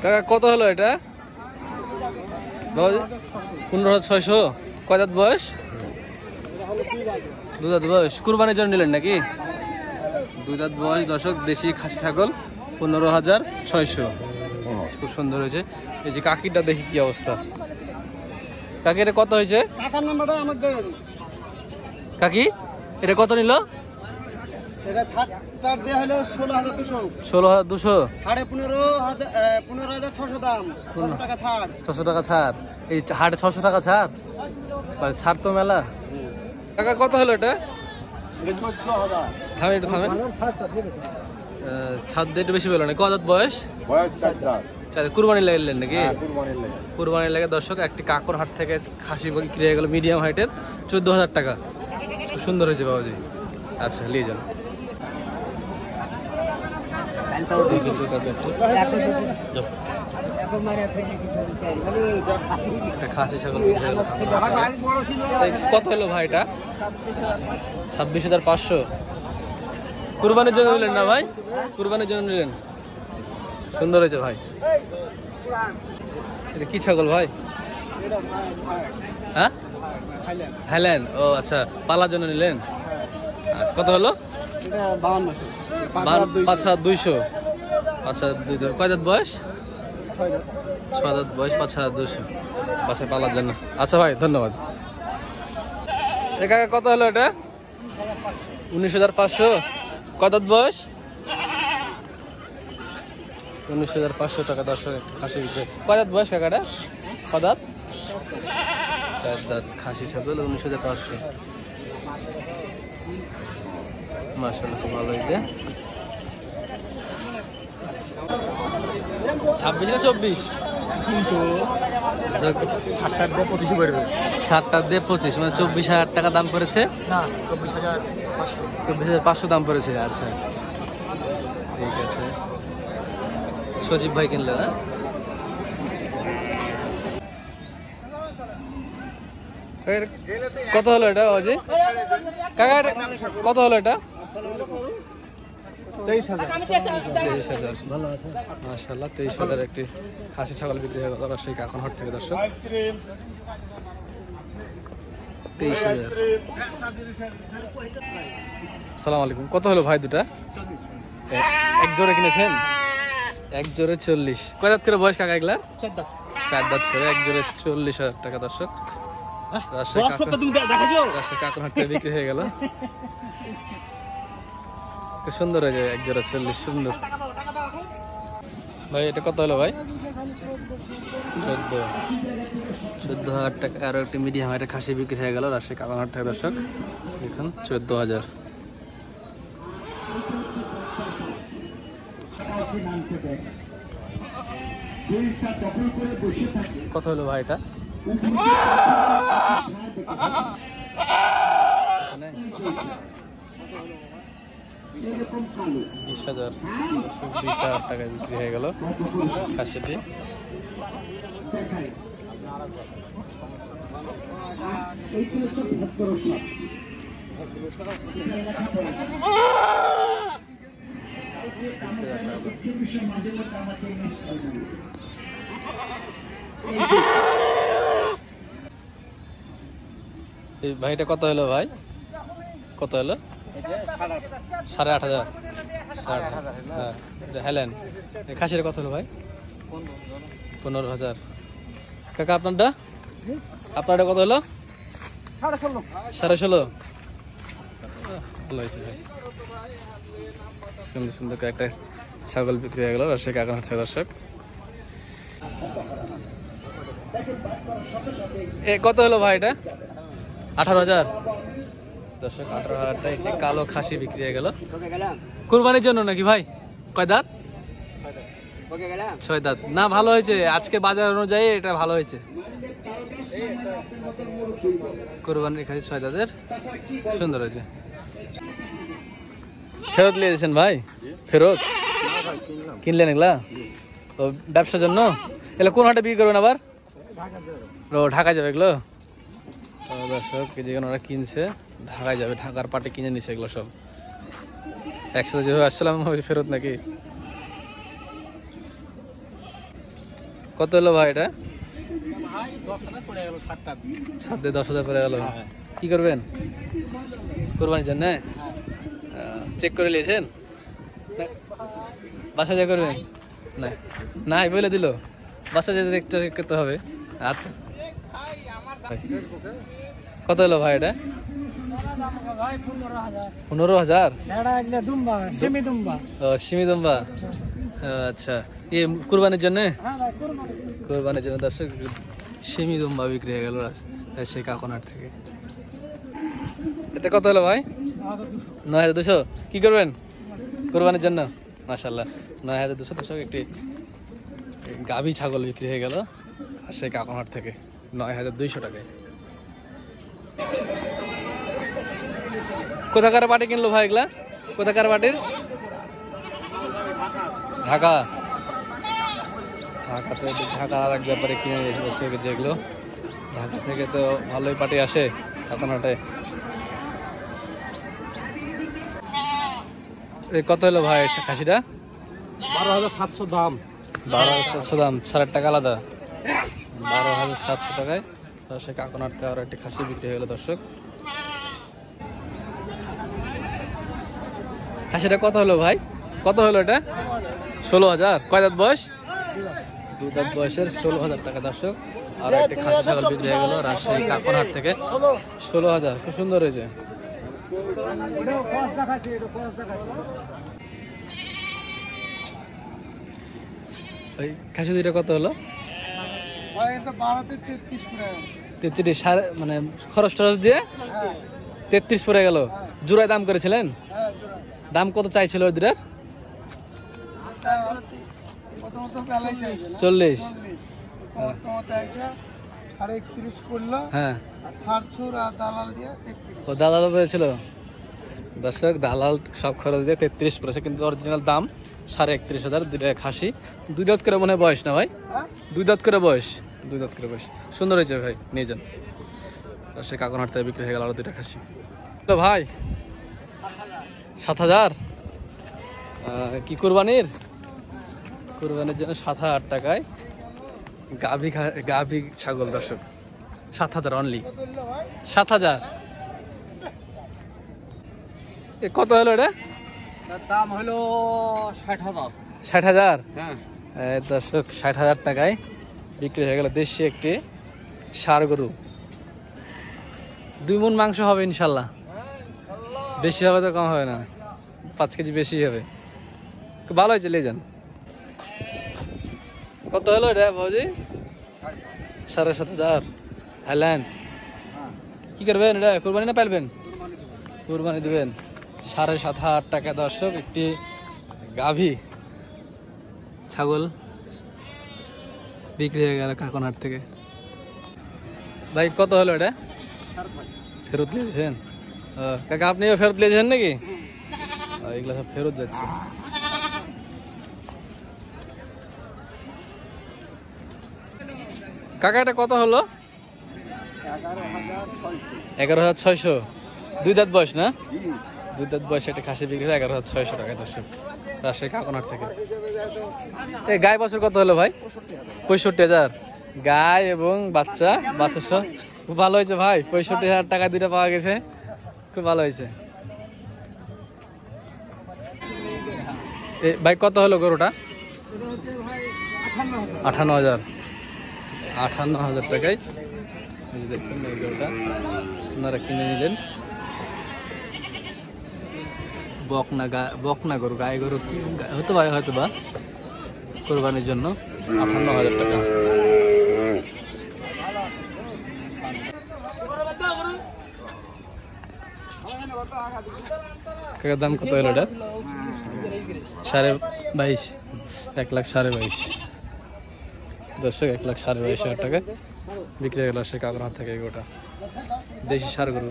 কাকা কত হলো এটা? 15,600। কয় দাঁত বয়স? 2 দাঁত বয়স। কুরবানির জন্য নিলেন নাকি? 2 দাঁত বয়স দর্শক, দেশি খাসি ছাগল 15,600। খুব সুন্দর হয়েছে। এই যে কাকিটা দেখি কি অবস্থা। কাকি এটা কত হয়েছে? কাকি এটা কত নিল? 16,200। 600 টাকা ছাড়। এই হাটে 600 টাকা ছাড়, ছাড় তো মেলা। কাকা কত হলো এটা? থামেন একটু থামেন, ছাদ দিয়ে একটু বেশি পেলো না। কত বয়স? কুরবানি লাগলেন নাকি? কুরবানি লাগে দর্শক। একটি কাকর হাট থেকে খাসি বিক্রি হয়ে গেল মিডিয়াম হাইটের 14,000 টাকা। খুব সুন্দর হয়েছে বাবাজি। আচ্ছা নিয়ে যান। খাসি ছাগল কত হলো ভাই এটা? 26,500। কুরবানির জন্য নিলেন না ভাই? কুরবানির জন্য নিলেন। সুন্দর হয়েছে ভাই। এটা কি ছাগল ভাই? হ্যাঁ, থাইল্যান্ড। ও আচ্ছা, পালার জন্য নিলেন। আচ্ছা কত হলো? 5,200। 5,200। কয় দাঁত বয়স? 6 দাঁত বয়স। 5,200 বাসায় পালার জন্য। আচ্ছা ভাই ধন্যবাদ। কাকা কত হলো এটা? 19,500। কয় দাঁত বয়স? 19,500 টাকা দর্শক খাসি বিক্রি। কয় দাঁত বয়স কাকাটা? কয় দাঁত? 4 দাঁত খাসি ছাগল 19,500। মাশাআল্লাহ খুব ভালো হয়েছে। 26 না 24? ছাড়টা দিয়ে 25, মানে 24,000 টাকা দাম পড়েছে না? 24,500 দাম পড়েছে। আচ্ছা ঠিক আছে। সজীব ভাই কিনলে না? কত হলো এটা অজয় কাকা? কত হলো এটা? 23,000। মাশাআল্লাহ 23,000 একটি খাসি ছাগল বিক্রি হয়ে গেল রাজশাহী কাকন হাট থেকে দর্শক। 23,000। আসসালামু আলাইকুম। কত হলো ভাই দুটা? এক জোড়ে কিনেছেন? এক জোড়ে 40। কয় দাঁত করে বয়স কাকা এগুলার? 4 দাঁত করে। এক জোড়ে 40,000 টাকা দর্শক। রাজশাহী কাকন হাট থেকে বিক্রি হয়ে গেল। সুন্দর হয়ে যায় এক জোড়া 40। সুন্দর ভাই। এটা কত হলো ভাই? 14,000 টাকা। আরো একটি মিডিয়াম হাইটের খাসি বিক্রি হয়ে গেল রাজশাহী কাকন হাট থেকে দর্শক। এখন 14,000। কত হলো ভাই এটা? 20,000। 20,000 টাকায় বিক্রি হয়ে গেল খাসিটি। এই ভাইটা কত হলো ভাই? কত হলো? 8,500। হ্যাঁ হেলেন। খাসির কত হলো ভাই? 15,000। কাকা আপনারটা? আপনারটা কত হলো? 16,500। ভালো হয়েছে ভাই। সুন্দর সুন্দর একটা ছাগল বিক্রি হয়ে গেল রাজশাহী কাকন হাট থেকে দর্শক। কত হলো ভাই এটা? 18,000 দর্শক। 18,000 টাকা কালো খাসি বিক্রি হয়ে গেল কুরবানির জন্য নাকি ভাই? কয় দাঁত? 6 দাঁত। না ভালো হয়েছে, আজকে বাজার অনুযায়ী এটা ভালো হয়েছে। কুরবানির খাসি 6 দাঁতের, সুন্দর হয়েছে। ফেরত নিয়ে দিয়েছেন ভাই? ফেরত কিনলেন এগুলা? ও ব্যবসার জন্য? এগুলো কোন হাটে বিক্রি করবেন আবার? ঢাকা যাবে এগুলো দর্শক। যেখানে ওরা কিনছে ঢাকায় যাবে, ঢাকার পাটে কিনে নিছে এগুলো সব একসাথে। যেভাবে আসছিলাম ফেরত নাকি? কত হলো ভাই এটা? ছাদ দিয়ে 10,000 পড়ে গেল। কি করবেন কোরবানির জন্য? চেক করে নিয়েছেন? বাসা যা করবেন? না নাই বলে দিল, বাসা যেতে দেখতে করতে হবে। আচ্ছা কত হলো ভাই এটা? 15,000। সিমি দুম্বা। আচ্ছা কুরবানির জন্য? কুরবানির জন্য দর্শক সিমি দুম্বা বিক্রি হয়ে গেল সেই কাকনার থেকে। এটা কত হলো ভাই? 9,200। কি করবেন কুরবানির জন্য? মাশাআল্লাহ 9,200 দর্শক একটি গাভী ছাগল বিক্রি হয়ে গেল সেই কাকনার থেকে 9,200 টাকায়। কোথাকার পাটি কিনলো ভাই এগুলা? কোথাকার পাটির? ঢাকা। ঢাকাতে ঢাকার আর এক ব্যাপারে কিনে নিয়েছে দর্শক, যেগুলো ঢাকা থেকে তো ভালোই পাটি আসে কাকনাটে। কত হলো ভাই খাসিটা? 12,700 দাম। 12,700 দাম, 4,000 টাকা আলাদা। 12,700 টাকায় সে কাকনাটে আর একটি খাসি বিক্রি হয়ে গেল দর্শক। খাসিটা কত হলো ভাই? কত হলো এটা? 16,000। কয় দাঁত বয়স? 2 দাঁত বয়সের 16,000 টাকা দর্শক। আর একটি খাসি ছাগল বিক্রি হয়ে গেল রাজশাহী কাকনাট থেকে 16,000। খুব সুন্দর হয়েছে। ওই খাসি দুইটা কত হলো? 33। মানে খরচ টরচ দিয়ে 33 পড়ে গেল। জোড়ায় দাম করেছিলেন? দাম কত চাইছিল ওই দুটার? 40। হ্যাঁ ও দালাল পেয়েছিল দর্শক, দালাল সব খরচ দিয়ে 33 পড়েছে, কিন্তু অরিজিনাল দাম 31,500। দুইটা খাসি, 2 দাঁত করে মনে হয় বয়স না ভাই? 2 দাঁত করে বয়স। 2 দাঁত করে বয়স। সুন্দর হয়েছে ভাই, নিয়ে যান। সে কাকনাট থেকে বিক্রি হয়ে গেল আরো 2টা খাসি। তো ভাই 7,000 কি কুরবানির? কুরবানির জন্য 7,000 টাকায় গাভী ছাগল দর্শক। 7,000 অনলি। 7,000। কত হলো এটা? দাম হলো 60,000। 60,000? হ্যাঁ দর্শক 60,000 টাকায় বিক্রি হয়ে গেল দেশি একটি ষাঁড় গরু। 2 মণ মাংস হবে ইনশাল্লাহ। বেশি হবে তো কম হবে না, 5 কেজি বেশি হবে। ভালো হয়েছে, নিয়ে যান। কত হলো এটা বাবুজি? 7,500। হাইল্যান্ড। কি করবেন এটা? কুরবানি না পালবেন? কুরবানি দিবেন। 7,500 টাকা দর্শক একটি গাভী ছাগল বিক্রি হয়ে গেল কাকনাট থেকে। ভাই কত হলো এটা? ফেরত নিয়েছেন? কাকা আপনিও ফেরত নিয়েছেন নাকি? এগুলো সব ফেরত যাচ্ছে। কাকা এটা কত হলো? 11,600। 2 দাঁত বয়স না? 2 দাঁত বয়স একটা খাসি বিক্রি হলো 11,600 টাকা দর্শক রাজশাহী কাকনাট থেকে। এই গাই বছর কত হলো ভাই? 65,000। গাই এবং বাচ্চা সহ খুব ভালো হয়েছে ভাই। 65,000 টাকা 2টা পাওয়া গেছে, খুব ভালো হয়েছে। ভাই কত হলো গরুটা? 58,000। 58,000 টাকায় দেখুন এই গরুটা আপনারা কিনে নিলেন। বকনা গরু, গাই গরু হতে পারে হয়তো বা কোরবানির জন্য। 58,000 টাকা। কাকার দাম কত হলো এটা? 22,500। 1,22,500 দর্শক। 1,22,500 টাকা বিক্রি হয়ে গেল সে কাকনাট থেকে। গোটা দেশি ষাঁড় গরু।